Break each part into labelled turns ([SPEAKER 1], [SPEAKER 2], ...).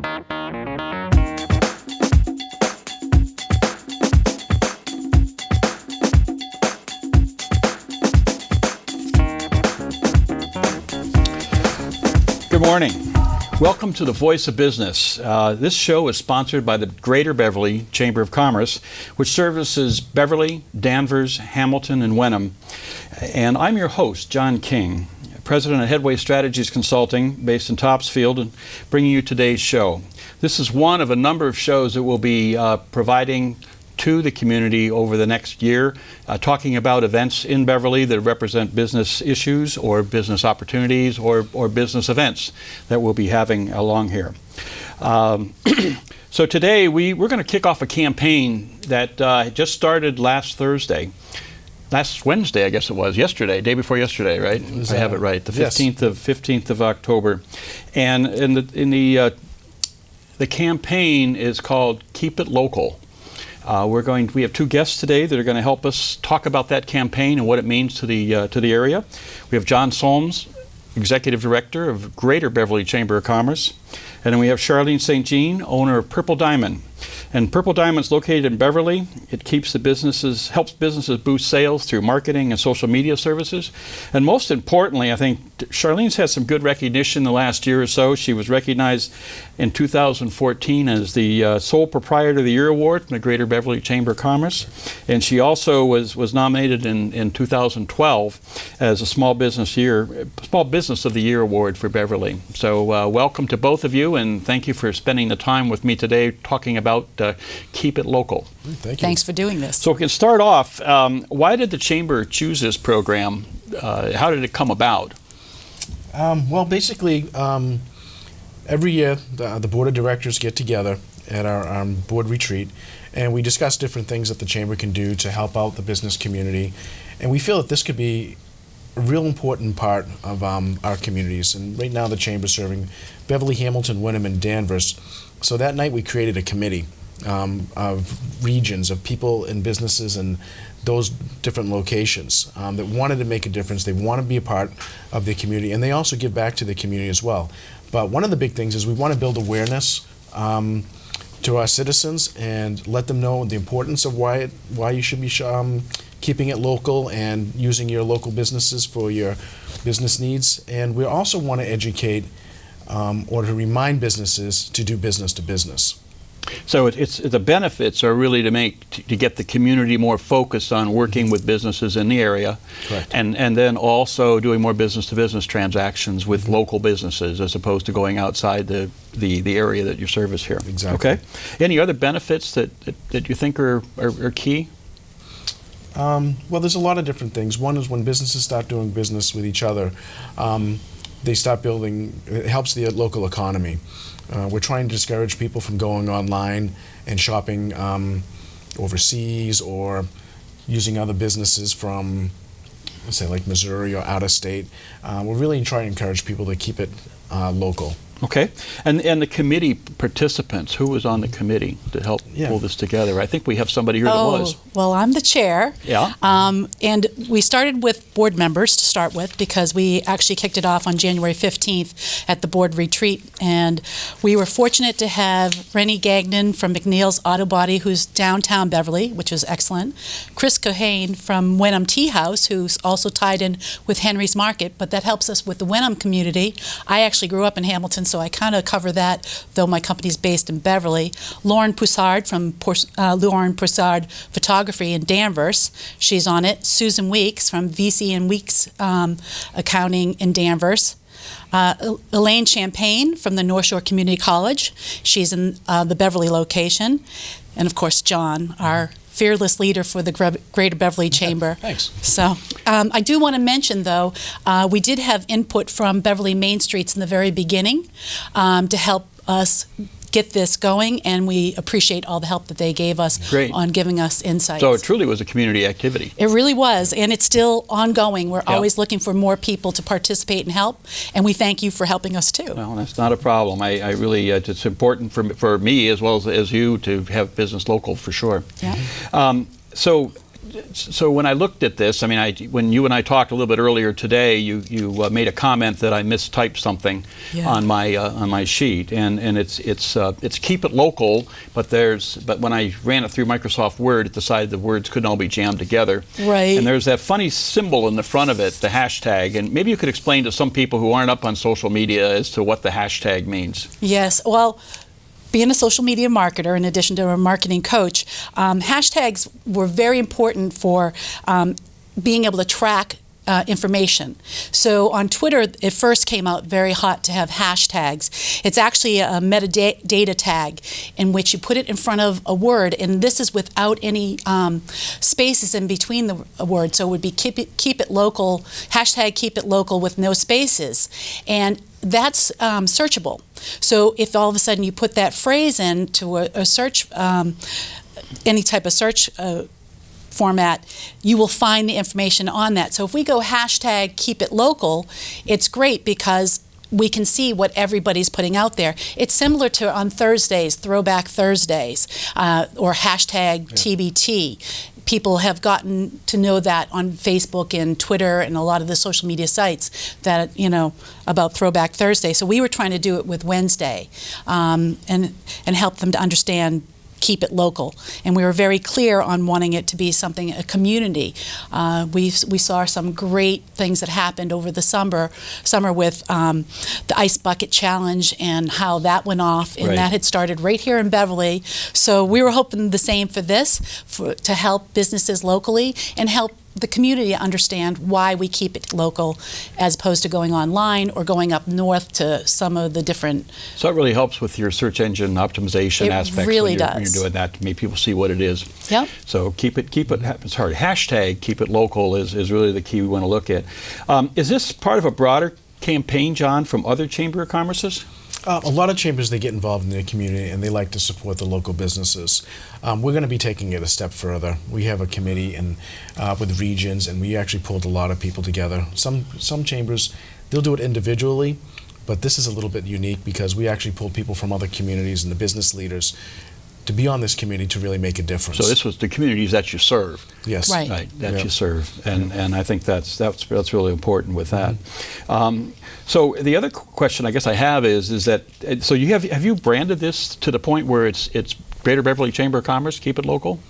[SPEAKER 1] Good morning. Welcome to the Voice of Business. This show is sponsored by the Greater Beverly Chamber of Commerce, which services Beverly, Danvers, Hamilton, and Wenham. And I'm your host, John King, President of Headway Strategies Consulting, based in Topsfield, and bringing you today's show. This is one of a number of shows that we'll be providing to the community over the next year, talking about events in Beverly that represent business issues or business opportunities or business events that we'll be having along here. So today we're going to kick off a campaign that just started last Wednesday, I guess it was, day before yesterday, right? I have it right, the 15th of October. And the campaign is called Keep It Local. We have two guests today that are going to help us talk about that campaign and what it means to the area. We have John Solms, Executive Director of Greater Beverly Chamber of Commerce, and then we have Charlene St. Jean, owner of Purple Diamond. And Purple Diamond's located in Beverly. It helps businesses boost sales through marketing and social media services. And most importantly, I think Charlene's had some good recognition the last year or so. She was recognized in 2014 as the Sole Proprietor of the Year Award from the Greater Beverly Chamber of Commerce. And she also was nominated in 2012 as a Small Business of the Year Award for Beverly. So welcome to both of you, and thank you for spending the time with me today talking about Keep It Local.
[SPEAKER 2] Thank you. Thanks for doing this.
[SPEAKER 1] So we can start off. Why did the Chamber choose this program? How did it come about?
[SPEAKER 3] Well, basically, every year the Board of Directors get together at our board retreat, and we discuss different things that the Chamber can do to help out the business community. And we feel that this could be a real important part of our communities. And right now the Chamber is serving Beverly, Hamilton, Wenham, and Danvers. So that night we created a committee of regions, of people and businesses and those different locations that wanted to make a difference. They want to be a part of the community, and they also give back to the community as well. But one of the big things is we want to build awareness to our citizens and let them know the importance of why you should be keeping it local and using your local businesses for your business needs. And we also want to educate or to remind businesses to do business to business.
[SPEAKER 1] So it's the benefits are really to get the community more focused on working with businesses in the area.
[SPEAKER 3] Correct.
[SPEAKER 1] And then also doing more business to business transactions with local businesses as opposed to going outside the area that you service here.
[SPEAKER 3] Exactly.
[SPEAKER 1] Okay. Any other benefits that you think are key?
[SPEAKER 3] Well, there's a lot of different things. One is when businesses start doing business with each other, they start building, it helps the local economy. We're trying to discourage people from going online and shopping overseas or using other businesses from, let's say, like Missouri or out of state. We're really trying to encourage people to keep it local.
[SPEAKER 1] Okay. And the committee participants, who was on the committee to help pull this together? I think we have somebody here that was.
[SPEAKER 2] Well, I'm the chair.
[SPEAKER 1] Yeah.
[SPEAKER 2] And we started with board members to start with because we actually kicked it off on January 15th at the board retreat. And we were fortunate to have Rennie Gagnon from McNeil's Auto Body, who's downtown Beverly, which was excellent. Chris Cohane from Wenham Tea House, who's also tied in with Henry's Market, but that helps us with the Wenham community. I actually grew up in Hamilton, so I kind of cover that, though my company's based in Beverly. Lauren Poussard from Lauren Poussard Photography in Danvers. She's on it. Susan Weeks from VC and Weeks Accounting in Danvers. Elaine Champagne from the North Shore Community College. She's in the Beverly location. And of course, John, our fearless leader for the Greater Beverly Chamber.
[SPEAKER 3] Thanks.
[SPEAKER 2] So I do want to mention, though, we did have input from Beverly Main Streets in the very beginning to help us get this going, and we appreciate all the help that they gave us on giving us insights.
[SPEAKER 1] So it truly was a community activity.
[SPEAKER 2] It really was, and it's still ongoing. We're always looking for more people to participate and help, and we thank you for helping us too.
[SPEAKER 1] Well, that's not a problem. I really, it's important for me as well as you to have business local for sure.
[SPEAKER 2] Yeah.
[SPEAKER 1] So so when I looked at this, I mean, when you and I talked a little bit earlier today, you made a comment that I mistyped something on my sheet, and it's keep it local, but when I ran it through Microsoft Word, it decided the words couldn't all be jammed together.
[SPEAKER 2] Right.
[SPEAKER 1] And there's that funny symbol in the front of it, the hashtag, and maybe you could explain to some people who aren't up on social media as to what the hashtag means.
[SPEAKER 2] Yes. Well, being a social media marketer, in addition to a marketing coach, hashtags were very important for being able to track information. So on Twitter, it first came out very hot to have hashtags. It's actually a metadata tag in which you put it in front of a word, and this is without any spaces in between the word. So it would be keep it local, hashtag keep it local with no spaces. And that's searchable. So if all of a sudden you put that phrase into a search, any type of search format, you will find the information on that. So if we go hashtag keep it local, it's great because we can see what everybody's putting out there. It's similar to on Thursdays, Throwback Thursdays, or hashtag TBT. People have gotten to know that on Facebook and Twitter and a lot of the social media sites that, about Throwback Thursday. So we were trying to do it with Wednesday and help them to understand keep it local. And we were very clear on wanting it to be something, a community. We saw some great things that happened over the summer with the Ice Bucket Challenge and how that went off. And that had started right here in Beverly. So we were hoping the same for this, to help businesses locally and help the community understand why we keep it local as opposed to going online or going up north to some of the different.
[SPEAKER 1] So it really helps with your search engine optimization aspects.
[SPEAKER 2] It really does.
[SPEAKER 1] When you're doing that to make people see what it is.
[SPEAKER 2] Yep.
[SPEAKER 1] So hashtag keep it local is really the key we want to look at. Is this part of a broader campaign, John, from other Chamber of Commerces?
[SPEAKER 3] A lot of chambers, they get involved in their community and they like to support the local businesses. We're going to be taking it a step further. We have a committee with regions, and we actually pulled a lot of people together. Some chambers, they'll do it individually, but this is a little bit unique because we actually pulled people from other communities and the business leaders to be on this committee to really make a difference.
[SPEAKER 1] So this was the communities that you serve.
[SPEAKER 3] Yes.
[SPEAKER 2] Right.
[SPEAKER 1] That you serve, and I think that's really important with that. So the other question I guess I have is that, so have you branded this to the point where it's Greater Beverly Chamber of Commerce, keep it local?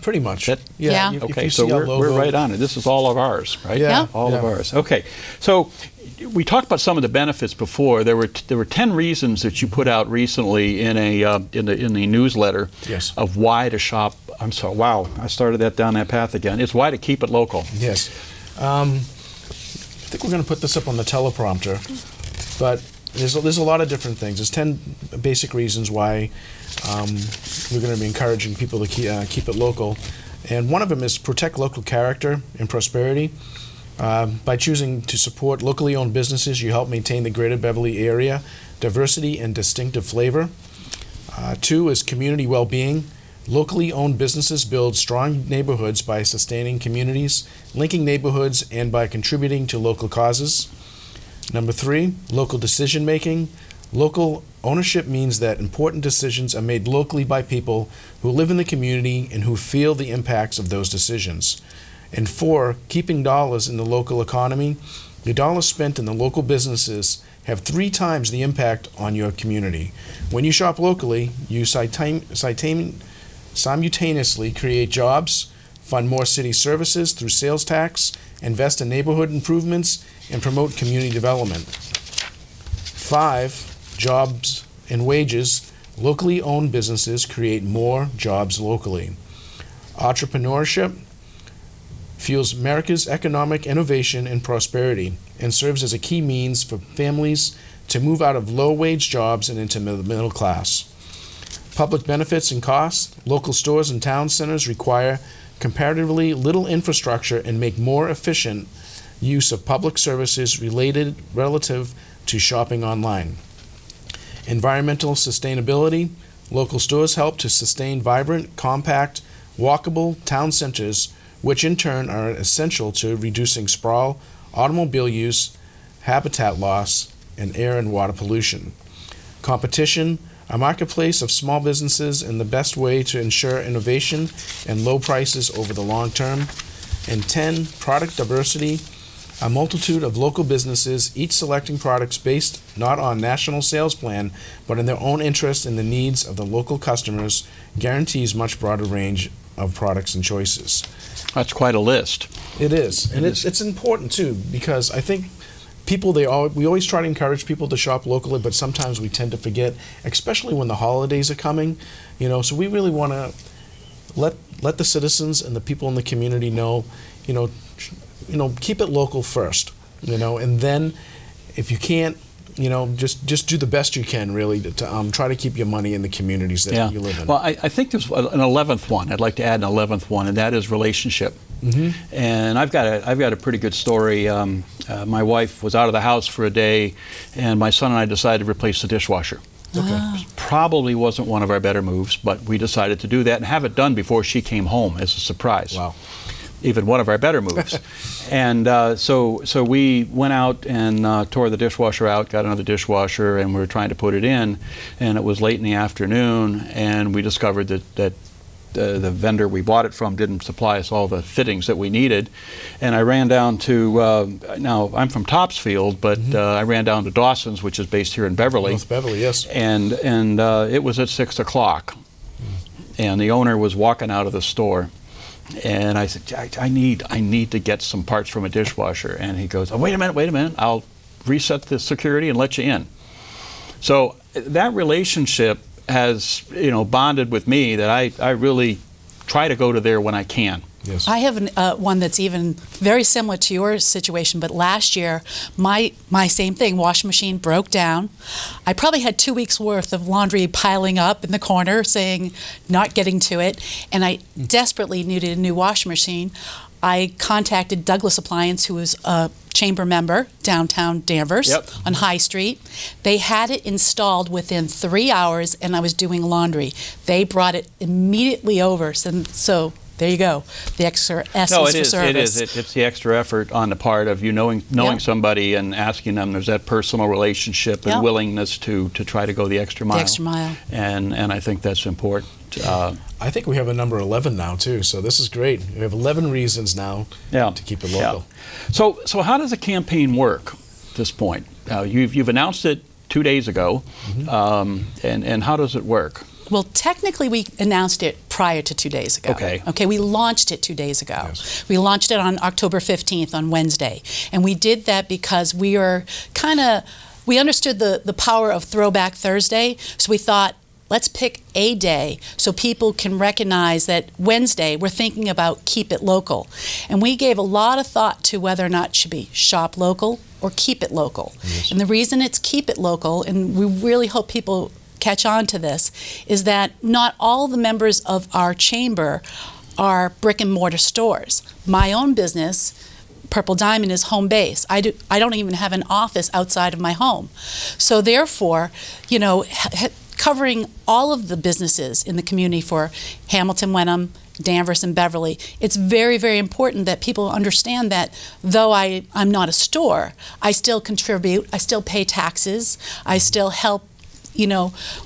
[SPEAKER 3] Pretty much.
[SPEAKER 2] Yeah.
[SPEAKER 1] Okay, so we're right on it. This is all of ours, right?
[SPEAKER 3] Yeah.
[SPEAKER 1] All of ours. Okay, so we talked about some of the benefits before. There were 10 reasons that you put out recently in the newsletter of why to shop. I'm sorry. Wow, I started that down that path again. It's why to keep it local.
[SPEAKER 3] Yes. I think we're going to put this up on the teleprompter, but there's a lot of different things. There's 10 basic reasons why we're going to be encouraging people to keep it local, and one of them is protect local character and prosperity. By choosing to support locally owned businesses, you help maintain the Greater Beverly area diversity and distinctive flavor. 2 is community well-being. Locally owned businesses build strong neighborhoods by sustaining communities, linking neighborhoods, and by contributing to local causes. Number 3, local decision making. Local ownership means that important decisions are made locally by people who live in the community and who feel the impacts of those decisions. And 4, keeping dollars in the local economy. The dollars spent in the local businesses have 3 times the impact on your community. When you shop locally, you simultaneously create jobs, fund more city services through sales tax, invest in neighborhood improvements, and promote community development. 5, jobs and wages. Locally owned businesses create more jobs locally. Entrepreneurship fuels America's economic innovation and prosperity and serves as a key means for families to move out of low-wage jobs and into the middle class. Public benefits and costs. Local stores and town centers require comparatively little infrastructure and make more efficient use of public services relative to shopping online. Environmental sustainability. Local stores help to sustain vibrant, compact, walkable town centers, which in turn are essential to reducing sprawl, automobile use, habitat loss, and air and water pollution. Competition. a marketplace of small businesses and the best way to ensure innovation and low prices over the long term. And 10, product diversity, a multitude of local businesses, each selecting products based not on national sales plan, but in their own interest in the needs of the local customers, guarantees much broader range of products and choices.
[SPEAKER 1] That's quite a list.
[SPEAKER 3] It is, and it's important too, because I think people, we always try to encourage people to shop locally, but sometimes we tend to forget, especially when the holidays are coming. So we really want to let the citizens and the people in the community know, keep it local first, and then if you can't, just do the best you can, really, to try to keep your money in the communities that you live in.
[SPEAKER 1] Well, I think there's an 11th one. I'd like to add an 11th one, and that is relationship. Mm-hmm. And I've got a pretty good story. My wife was out of the house for a day, and my son and I decided to replace the dishwasher. Okay. Probably wasn't one of our better moves, but we decided to do that and have it done before she came home as a surprise.
[SPEAKER 3] Wow.
[SPEAKER 1] Even one of our better moves. And so we went out and tore the dishwasher out, got another dishwasher, and we were trying to put it in, and it was late in the afternoon, and we discovered that the vendor we bought it from didn't supply us all the fittings that we needed. And I ran down to, now I'm from Topsfield, but I ran down to Dawson's, which is based here in Beverly.
[SPEAKER 3] North Beverly, yes.
[SPEAKER 1] And it was at 6 o'clock, and the owner was walking out of the store. And I said, I need to get some parts from a dishwasher. And he goes, oh, wait a minute, I'll reset the security and let you in. So that relationship has, bonded with me that I really try to go to there when I can.
[SPEAKER 3] Yes.
[SPEAKER 2] I have one that's even very similar to your situation, but last year, my same thing, washing machine broke down. I probably had 2 weeks worth of laundry piling up in the corner saying, not getting to it, and I desperately needed a new washing machine. I contacted Douglas Appliance, who was a chamber member, downtown Danvers, on High Street. They had it installed within 3 hours, and I was doing laundry. They brought it immediately over, so there you go, the extra S for service.
[SPEAKER 1] It is. It's the extra effort on the part of you knowing somebody and asking them. There's that personal relationship and willingness to try to go the extra mile.
[SPEAKER 2] The extra mile.
[SPEAKER 1] And I think that's important.
[SPEAKER 3] I think we have a number 11 now too, so this is great. We have 11 reasons now to keep it local.
[SPEAKER 1] Yeah. So how does a campaign work at this point? You've announced it 2 days ago, and how does it work?
[SPEAKER 2] Well, technically, we announced it prior to 2 days ago. Okay, we launched it 2 days ago. Yes. We launched it on October 15th, on Wednesday. And we did that because we understood the power of Throwback Thursday, so we thought, let's pick a day so people can recognize that Wednesday we're thinking about Keep It Local. And we gave a lot of thought to whether or not it should be Shop Local or Keep It Local. Yes. And the reason it's Keep It Local, and we really hope people catch on to this, is that not all the members of our chamber are brick and mortar stores. My own business, Purple Diamond, is home base. I don't even have an office outside of my home. So therefore, covering all of the businesses in the community for Hamilton, Wenham, Danvers, and Beverly, it's very, very important that people understand that though I'm not a store, I still contribute, I still pay taxes, I still help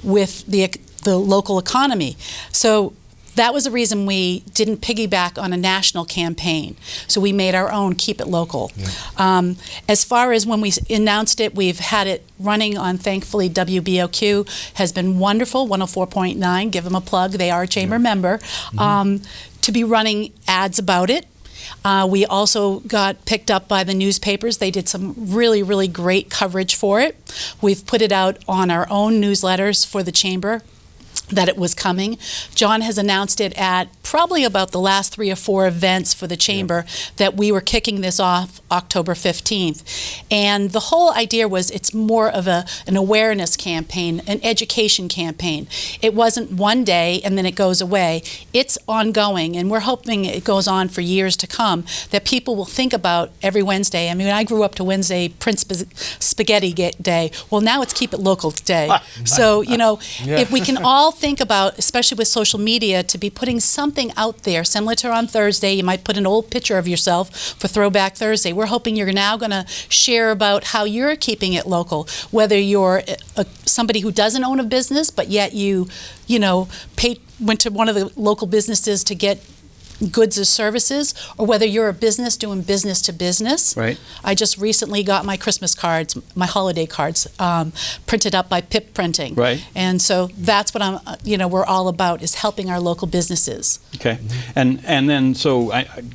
[SPEAKER 2] with the local economy. So that was the reason we didn't piggyback on a national campaign. So we made our own Keep It Local. Yeah. As far as when we announced it, we've had it running on, thankfully, WBOQ has been wonderful, 104.9, give them a plug, they are a chamber member, to be running ads about it. We also got picked up by the newspapers. They did some really, really great coverage for it. We've put it out on our own newsletters for the chamber that it was coming. John has announced it at probably about the last 3 or 4 events for the chamber that we were kicking this off October 15th. And the whole idea was it's more of an awareness campaign, an education campaign. It wasn't one day and then it goes away. It's ongoing, and we're hoping it goes on for years to come, that people will think about every Wednesday. I mean, I grew up to Wednesday Prince Spaghetti Day. Well, now it's Keep It Local Day. So, if we can all think about, especially with social media, to be putting something out there similar to on Thursday. You might put an old picture of yourself for Throwback Thursday. We're hoping you're now going to share about how you're keeping it local, whether you're somebody who doesn't own a business, but yet you know, went to one of the local businesses to get goods or services, or whether you're a business doing business to business.
[SPEAKER 1] Right.
[SPEAKER 2] I just recently got my Christmas cards, my holiday cards, printed up by Pip Printing.
[SPEAKER 1] Right.
[SPEAKER 2] And so that's what we're all about, is helping our local businesses.
[SPEAKER 1] Okay. And then, so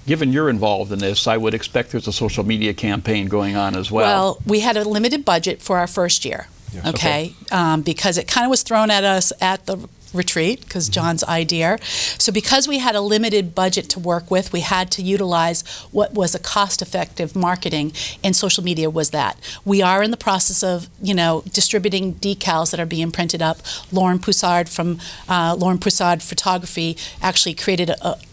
[SPEAKER 1] given you're involved in this, I would expect there's a social media campaign going on as well.
[SPEAKER 2] Well, we had a limited budget for our first year.
[SPEAKER 3] Yes.
[SPEAKER 2] Okay. Because it kind of was thrown at us at the retreat, because John's idea. So because we had a limited budget to work with, we had to utilize what was a cost-effective marketing, and social media was that. We are in the process of, distributing decals that are being printed up. Lauren Poussard from Lauren Poussard Photography actually created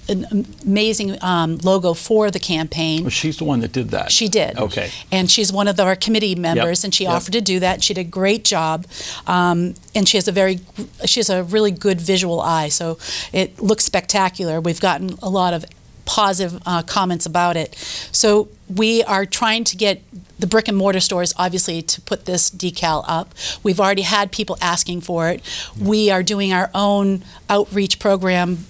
[SPEAKER 2] an amazing logo for the campaign.
[SPEAKER 1] Well, she's the one that did that.
[SPEAKER 2] She did.
[SPEAKER 1] Okay.
[SPEAKER 2] And she's one of our committee members,
[SPEAKER 1] Yep.
[SPEAKER 2] and she offered to do that. She did a great job, and she has a really good visual eye, so it looks spectacular. We've gotten a lot of positive comments about it. So we are trying to get the brick and mortar stores, obviously, to put this decal up. We've already had people asking for it. We are doing our own outreach program,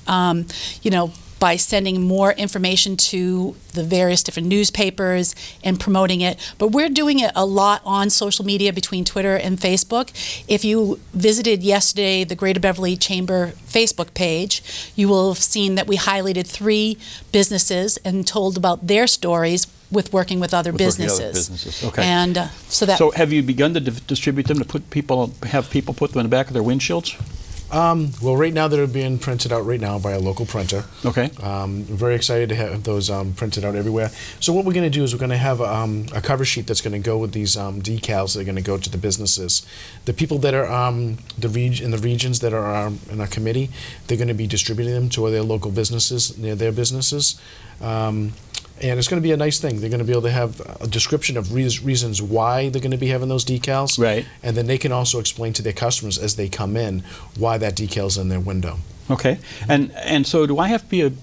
[SPEAKER 2] by sending more information to the various different newspapers and promoting it. But we're doing it a lot on social media between Twitter and Facebook. If you visited yesterday the Greater Beverly Chamber Facebook page, you will have seen that we highlighted 3 businesses and told about their stories with working with other businesses.
[SPEAKER 1] Okay.
[SPEAKER 2] And
[SPEAKER 1] so have you begun to distribute them, to have people put them in the back of their windshields?
[SPEAKER 3] Well, right now they're being printed out right now by a local printer.
[SPEAKER 1] Okay.
[SPEAKER 3] We're very excited to have those printed out everywhere. So what we're going to do is we're going to have a cover sheet that's going to go with these decals that are going to go to the businesses. The people that are in the regions that are in our committee, they're going to be distributing them to their local businesses, near their businesses. And it's going to be a nice thing. They're going to be able to have a description of reasons why they're going to be having those decals.
[SPEAKER 1] Right.
[SPEAKER 3] And then they can also explain to their customers as they come in why that decal's in their window.
[SPEAKER 1] Okay. And so do I have to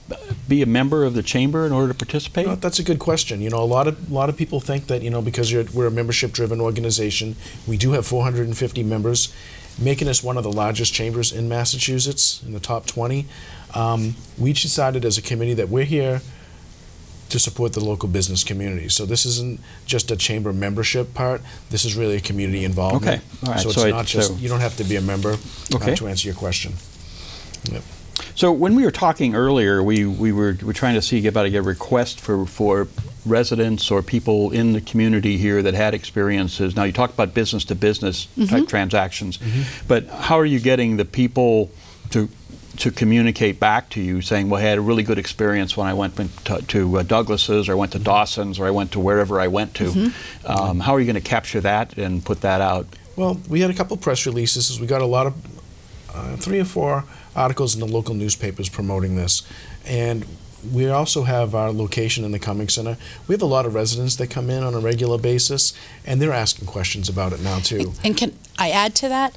[SPEAKER 1] be a member of the chamber in order to participate?
[SPEAKER 3] No, that's a good question. A lot of people think that, because we're a membership-driven organization. We do have 450 members, making us one of the largest chambers in Massachusetts, in the top 20. We decided as a committee that we're here to support the local business community. So this isn't just a chamber membership part. This is really a community involvement.
[SPEAKER 1] Okay. All right.
[SPEAKER 3] So it's not just, you don't have to be a member to answer your question. Yep.
[SPEAKER 1] So when we were talking earlier, we were trying to see about a request for residents or people in the community here that had experiences. Now you talked about business to business type transactions, but how are you getting the people to communicate back to you saying, well, I had a really good experience when I went to Douglas's, or I went to Dawson's, or I went to wherever I went to. How are you going to capture that and put that out?
[SPEAKER 3] Well, we had a couple press releases. We got a lot of 3 or 4 articles in the local newspapers promoting this. And we also have our location in the Cumming Center. We have a lot of residents that come in on a regular basis, and they're asking questions about it now, too.
[SPEAKER 2] And can I add to that?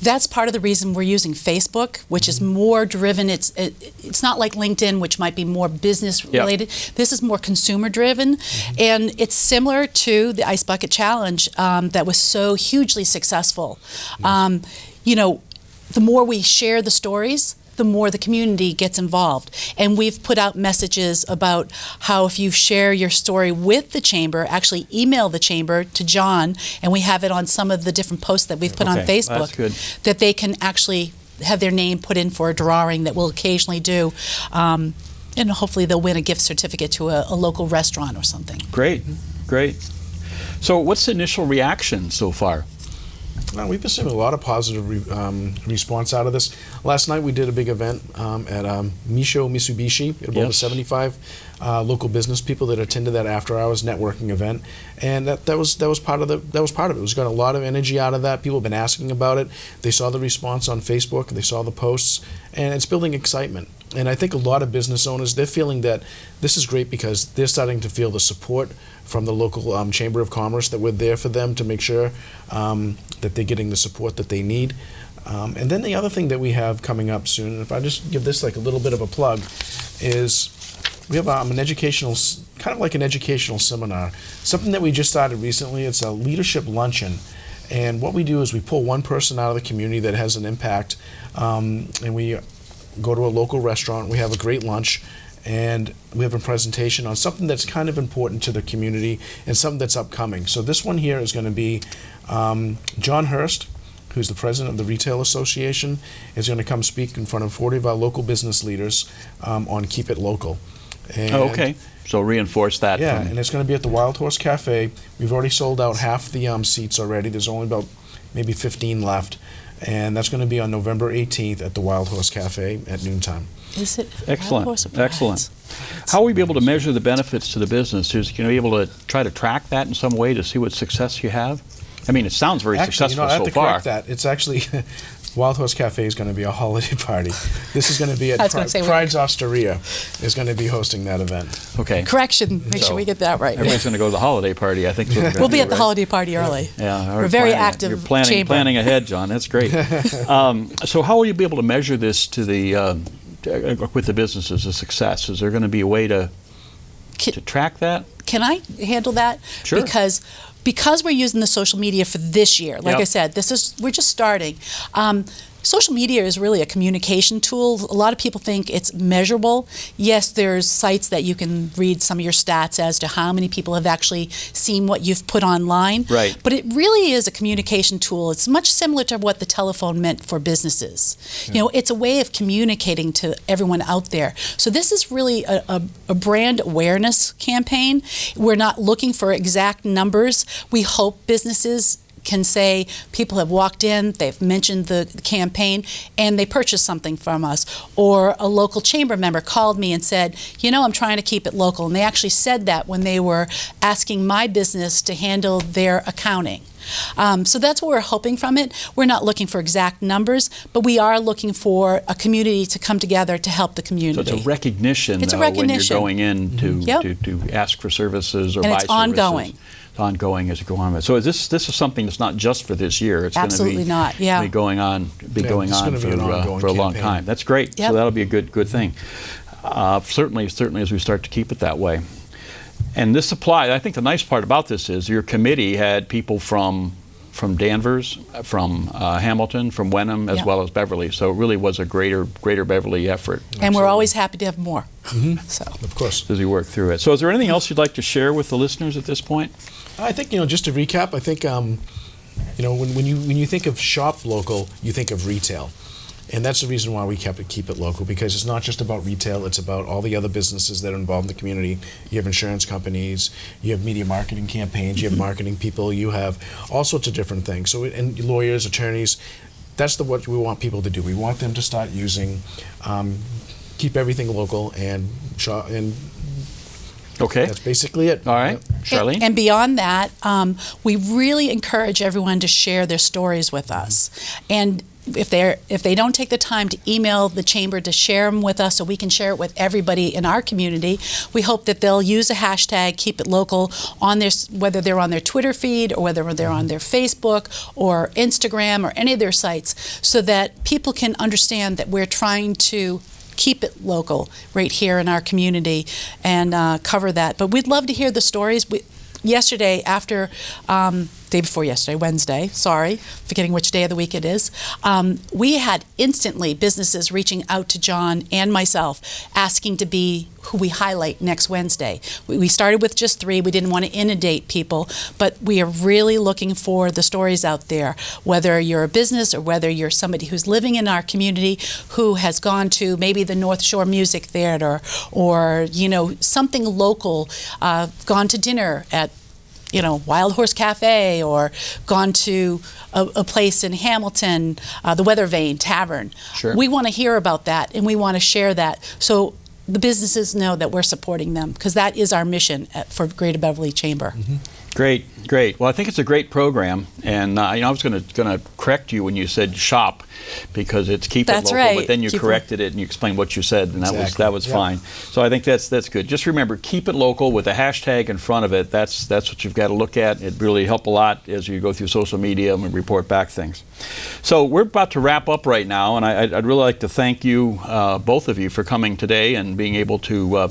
[SPEAKER 2] That's part of the reason we're using Facebook, which is more driven. It's not like LinkedIn, which might be more business related. Yep. This is more consumer driven, and it's similar to the Ice Bucket Challenge that was so hugely successful. The more we share the stories, the more the community gets involved. And we've put out messages about how if you share your story with the chamber, actually email the chamber to John, and we have it on some of the different posts that we've put on Facebook, that they can actually have their name put in for a drawing that we'll occasionally do. And hopefully they'll win a gift certificate to a local restaurant or something.
[SPEAKER 1] Great, great. So what's the initial reaction so far?
[SPEAKER 3] Well, we've been seeing a lot of positive response out of this. Last night we did a big event at Misho Mitsubishi. We had over 75 local business people that attended that after-hours networking event, and that was part of it. It was got a lot of energy out of that. People have been asking about it. They saw the response on Facebook. They saw the posts, and it's building excitement. And I think a lot of business owners, they're feeling that this is great because they're starting to feel the support from the local Chamber of Commerce, that we're there for them to make sure that they're getting the support that they need. And then the other thing that we have coming up soon, and if I just give this like a little bit of a plug, is we have an educational, kind of like an educational seminar, something that we just started recently. It's a leadership luncheon. And what we do is we pull one person out of the community that has an impact, and we go to a local restaurant, we have a great lunch, and we have a presentation on something that's kind of important to the community and something that's upcoming. So this one here is going to be John Hurst, who's the president of the Retail Association, is going to come speak in front of 40 of our local business leaders on Keep It Local. And
[SPEAKER 1] okay. So reinforce that.
[SPEAKER 3] Yeah, and it's going to be at the Wild Horse Cafe. We've already sold out half the seats already. There's only about maybe 15 left. And that's going to be on November 18th at the Wild Horse Cafe at noontime.
[SPEAKER 2] Is it
[SPEAKER 1] excellent?
[SPEAKER 2] Wild Horse?
[SPEAKER 1] Excellent. How will we be able to measure the benefits to the business? Is you know, be able to try to track that in some way to see what success you have? I mean, it sounds very successful
[SPEAKER 3] I have
[SPEAKER 1] so
[SPEAKER 3] to
[SPEAKER 1] far.
[SPEAKER 3] correct that. It's actually Wild Horse Cafe is going to be a holiday party. This is going to be at Pride's Osteria is going to be hosting that event.
[SPEAKER 1] Okay.
[SPEAKER 2] Correction. Make sure we get that right.
[SPEAKER 1] Everybody's going to go to the holiday party. I think
[SPEAKER 2] we'll be at the holiday party early.
[SPEAKER 1] Yeah,
[SPEAKER 2] we're very active.
[SPEAKER 1] You're planning ahead, John. That's great. So how will you be able to measure this to the with the businesses a success? Is there going to be a way to track that?
[SPEAKER 2] Can I handle that?
[SPEAKER 1] Sure.
[SPEAKER 2] Because we're using the social media for this year, like I said, we're just starting. Social media is really a communication tool. A lot of people think it's measurable. Yes, there's sites that you can read some of your stats as to how many people have actually seen what you've put online.
[SPEAKER 1] Right.
[SPEAKER 2] But it really is a communication tool. It's much similar to what the telephone meant for businesses. Yeah. You know, it's a way of communicating to everyone out there. So this is really a brand awareness campaign. We're not looking for exact numbers. We hope businesses can say people have walked in, they've mentioned the campaign, and they purchased something from us. Or a local chamber member called me and said, you know, I'm trying to keep it local. And they actually said that when they were asking my business to handle their accounting. So that's what we're hoping from it. We're not looking for exact numbers, but we are looking for a community to come together to help the community.
[SPEAKER 1] So it's a recognition, when you're going in to ask for services or buy services.
[SPEAKER 2] And it's ongoing.
[SPEAKER 1] It's ongoing as you go on. So this is something that's not just for this year. It's
[SPEAKER 2] absolutely not. Yeah,
[SPEAKER 1] be going on for a long time. That's great.
[SPEAKER 2] Yep.
[SPEAKER 1] So that'll be a good thing. Certainly as we start to keep it that way. And this applies. I think the nice part about this is your committee had people from Danvers, from Hamilton, from Wenham, as well as Beverly. So it really was a greater Beverly effort.
[SPEAKER 2] And we're always happy to have more.
[SPEAKER 3] So of course,
[SPEAKER 1] as we work through it. So is there anything else you'd like to share with the listeners at this point?
[SPEAKER 3] I think, just to recap, I think when you think of shop local, you think of retail. And that's the reason why we keep it local, because it's not just about retail, it's about all the other businesses that are involved in the community. You have insurance companies, you have media marketing campaigns, you have marketing people, you have all sorts of different things. So, and lawyers, attorneys, that's what we want people to do. We want them to start using Keep Everything Local and
[SPEAKER 1] okay.
[SPEAKER 3] That's basically it.
[SPEAKER 1] All right. Charlene?
[SPEAKER 2] And beyond that, we really encourage everyone to share their stories with us. And if they don't take the time to email the chamber to share them with us so we can share it with everybody in our community, we hope that they'll use a hashtag Keep It Local on their, whether they're on their Twitter feed or whether they're on their Facebook or Instagram or any of their sites, so that people can understand that we're trying to keep it local right here in our community and cover that. But we'd love to hear the stories. Yesterday, day before yesterday, Wednesday, sorry, forgetting which day of the week it is, we had instantly businesses reaching out to John and myself asking to be who we highlight next Wednesday. We started with just 3. We didn't want to inundate people, but we are really looking for the stories out there, whether you're a business or whether you're somebody who's living in our community who has gone to maybe the North Shore Music Theater or, something local, gone to dinner at Wild Horse Cafe, or gone to a place in Hamilton, the Weather Vane Tavern.
[SPEAKER 1] Sure.
[SPEAKER 2] We want to hear about that, and we want to share that so the businesses know that we're supporting them, because that is our mission for Greater Beverly Chamber.
[SPEAKER 1] Great. Great. Well, I think it's a great program, and I was going to correct you when you said shop, because it's Keep It
[SPEAKER 2] That's
[SPEAKER 1] Local.
[SPEAKER 2] right.
[SPEAKER 1] But then you
[SPEAKER 2] Keep
[SPEAKER 1] corrected it and you explained what you said, and
[SPEAKER 3] Exactly.
[SPEAKER 1] that was
[SPEAKER 3] Yep.
[SPEAKER 1] fine. So I think that's good. Just remember, Keep It Local with a hashtag in front of it. That's what you've got to look at. It really help a lot as you go through social media and report back things. So we're about to wrap up right now, and I'd really like to thank you, both of you, for coming today and being able to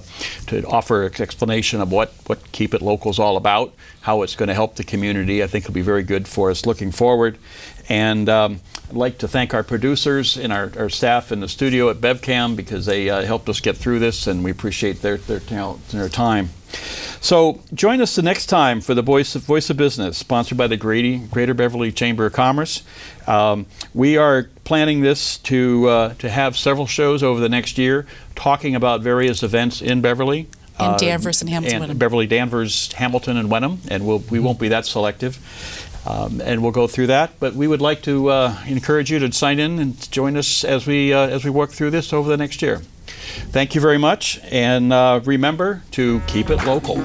[SPEAKER 1] offer an explanation of what Keep It Local is all about, how it's going to help the community. I think it'll be very good for us looking forward. And I'd like to thank our producers and our staff in the studio at BevCam, because they helped us get through this, and we appreciate their talent and their time. So join us the next time for the Voice of Business, sponsored by the Greater Beverly Chamber of Commerce. We are planning this to have several shows over the next year, talking about various events in Beverly.
[SPEAKER 2] And Danvers and Hamilton, Wenham.
[SPEAKER 1] Beverly, Danvers, Hamilton, and Wenham, and we won't be that selective. And we'll go through that, but we would like to encourage you to sign in and join us as we work through this over the next year. Thank you very much, and remember to keep it local.